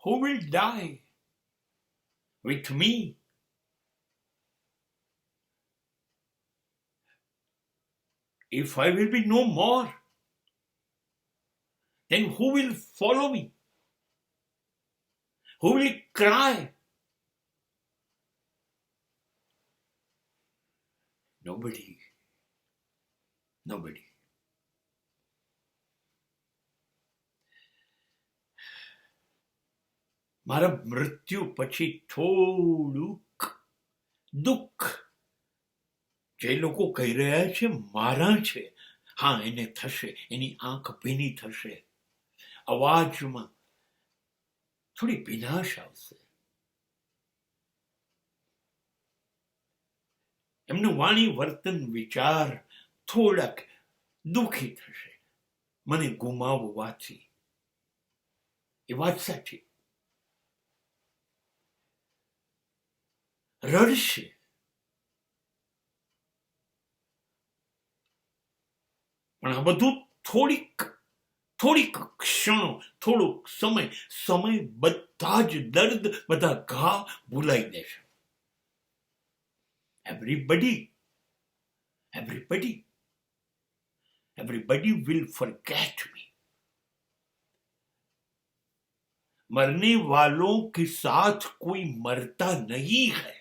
who will die with me? If I will be no more, then who will follow me? Who will cry? Nobody. Nobody. મારા મૃત્યુ પછી થોડુંક દુઃખ જે લોકો કહી રહ્યા છે મારા છે, હા એને થશે, એની આંખ ભીની થશે, અવાજમાં થોડી ભીનાશ આવશે, એમનું વાણી વર્તન વિચાર થોડાક દુઃખી થશે મને ગુમાવવાથી. એ વાત સાચી. રડશે, પણ આ બધું થોડીક ક્ષણો, થોડોક સમય બધા જ દર્દ, બધા ઘા ભૂલાઈ દેશે. everybody will forget me. मरने वालों के साथ कोई मरता नहीं है.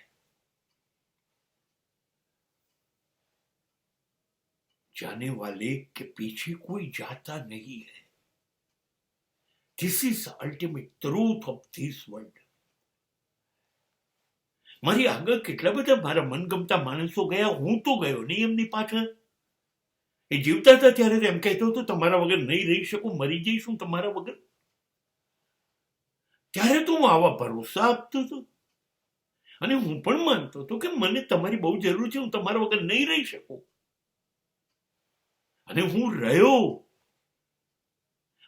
जाने वाले के पीछे कोई जाता नहीं है. This is the ultimate truth of this world. મારી આગળ કેટલા બધા મારા મનગમતા માણસો ગયા, હું તો ગયો નહીં એમની પાછળ. એ જીવતા હતા ત્યારે એમ કહેતો હતો તમારા વગર નહીં રહી શકું, મરી જઈશું તમારા વગર. ત્યારે તો હું આવા ભરોસા આપતો હતો અને હું પણ માનતો હતો કે મને તમારી બહુ જરૂર છે, હું તમારા વગર નહીં રહી શકું. અને હું રહ્યો.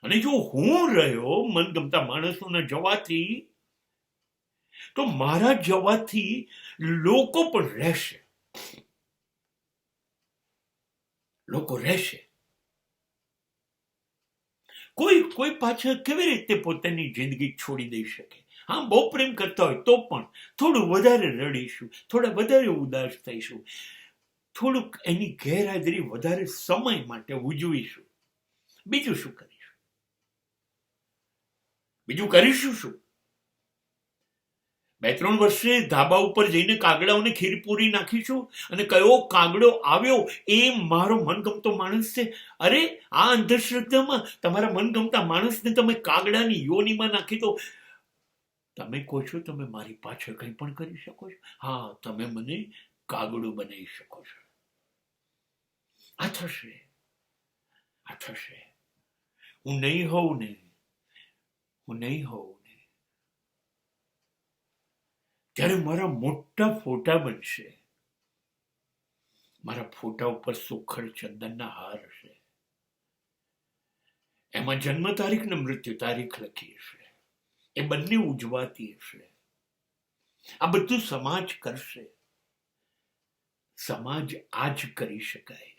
અને જો હું રહ્યો મનગમતા માણસોના જવાથી, તો મારા જવાથી લોકો પણ રહેશે. લોકો રહેશે. કોઈ પાછળ કેવી રીતે પોતાની જિંદગી છોડી દઈ શકે? હા, બહુ પ્રેમ કરતા હોય તો પણ થોડું વધારે રડીશું, થોડા વધારે ઉદાસ થઈશું, થોડુંક એની ગેરહાજરી વધારે સમય માટે ઉજવીશું. બીજું શું કરીશું? બીજું કરીશું શું? 2-3 વર્ષે ધાબા ઉપર જઈને કાગડાઓને ખીરપૂરી નાખીશું અને કયો કાગડો આવ્યો એ મારો મનગમતો માણસ છે. અરે આ અંધશ્રદ્ધામાં તમારા મનગમતા માણસને તમે કાગડાની યોનીમાં નાખી દો. તમે કહો છો તમે મારી પાછળ કંઈ પણ કરી શકો છો. હા, તમે મને કાગડો બનાવી શકો છો. આ થશે. હું નહીં હોઉં ને, ત્યારે મારા મોટા ફોટા બનશે. મારા ફોટા ઉપર સુખડ ચંદનના હાર હશે. એમાં જન્મ તારીખ ને મૃત્યુ તારીખ લખી હશે. એ બંને ઉજવાતી હશે. આ બધું સમાજ કરશે. સમાજ આજ કરી શકાય.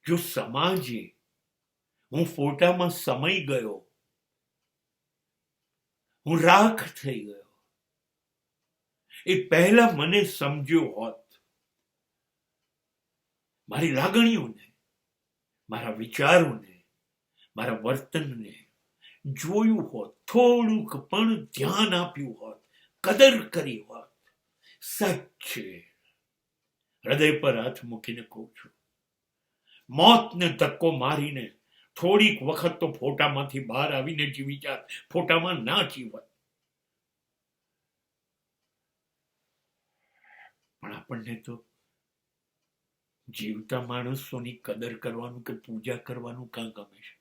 જો સમાજે હું ફોટામાં સમાઈ ગયો, હું રાખ થઈ ગયો, એ પહેલા મને સમજ્યો હોત, મારી લાગણીઓને, મારા વિચારોને, મારા વર્તનને જોયું હોત, થોડુંક પણ ધ્યાન આપ્યું હોત, કદર કરી હોત, સાચે હૃદય પર હાથ મૂકીને કહું છું, મોતને ધક્કો મારીને થોડીક વખત તો ફોટામાંથી બહાર આવીને જીવી જાત, ફોટામાં ના જીવત. પણ આપણને તો જીવતા માણસોની કદર કરવાનું કે પૂજા કરવાનું કાં ગમે છે?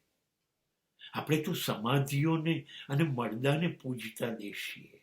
આપણે તો સમાધિઓને અને મરદાને પૂજતા દેશીએ.